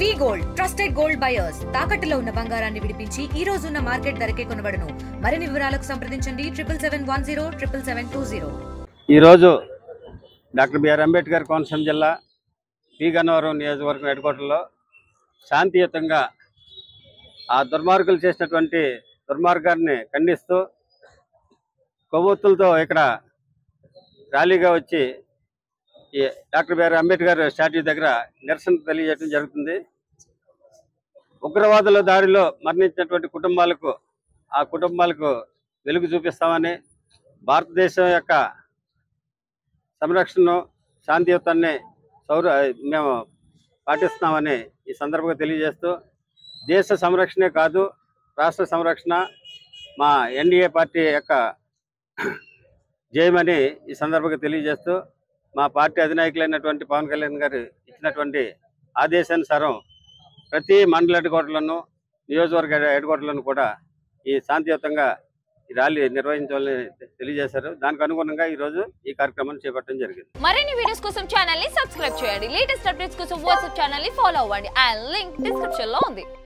వి gold trusted gold buyers తాకట్టులో ఉన్న బంగారాన్ని విడిపించి ఈ రోజు ఉన్న మార్కెట్ ధరకే కొనబడును. మరిన్ని వివరాలకు సంప్రదించండి 7710 ఈ రోజు డాక్టర్ బిఆర్ అంబేద్కర్ కోనసీమ జిల్లా పి గన్నవరం నియోజకవర్గం హెడ్‌క్వార్టర్లో శాంతియుతంగా ఆ దుర్మార్గులు చేసినటువంటి దుర్మార్గాన్ని ఖండిస్తూ కొవ్వొత్తులతో ఇక్కడ ర్యాలీగా వచ్చి ఈ డాక్టర్ బిఆర్ అంబేద్కర్ స్టాట్యూ దగ్గర నిరసన తెలియజేయడం జరుగుతుంది. ఉగ్రవాదుల దాడిలో మరణించినటువంటి కుటుంబాలకు వెలుగు చూపిస్తామని, భారతదేశం యొక్క సంరక్షణను శాంతియుతాన్ని మేము పాటిస్తున్నామని ఈ సందర్భంగా తెలియజేస్తూ, దేశ సంరక్షణే కాదు రాష్ట్ర సంరక్షణ మా ఎన్డీఏ పార్టీ యొక్క జయమని ఈ సందర్భంగా తెలియజేస్తూ, మా పార్టీ అధినాయకులైనటువంటి పవన్ కళ్యాణ్ గారు ఇచ్చినటువంటి ఆదేశానుసారం ప్రతి మండల హెడ్‌క్వార్టర్లను, నియోజకవర్గ హెడ్‌క్వార్టర్లను కూడా ఈ శాంతియుతంగా ఈ ర్యాలీ నిర్వహించాలని తెలియజేశారు. దానికి అనుగుణంగా ఈ రోజు ఈ కార్యక్రమాన్ని చేపట్టడం జరిగింది. మరిన్ని వీడియోస్ కోసం ఛానల్ ని సబ్స్క్రైబ్ చేయండి. లేటెస్ట్ అప్డేట్స్ కోసం వాట్సాప్ ఛానల్ ని ఫాలో అవ్వండి. ఆ లింక్ డిస్క్రిప్షన్ లో ఉంది.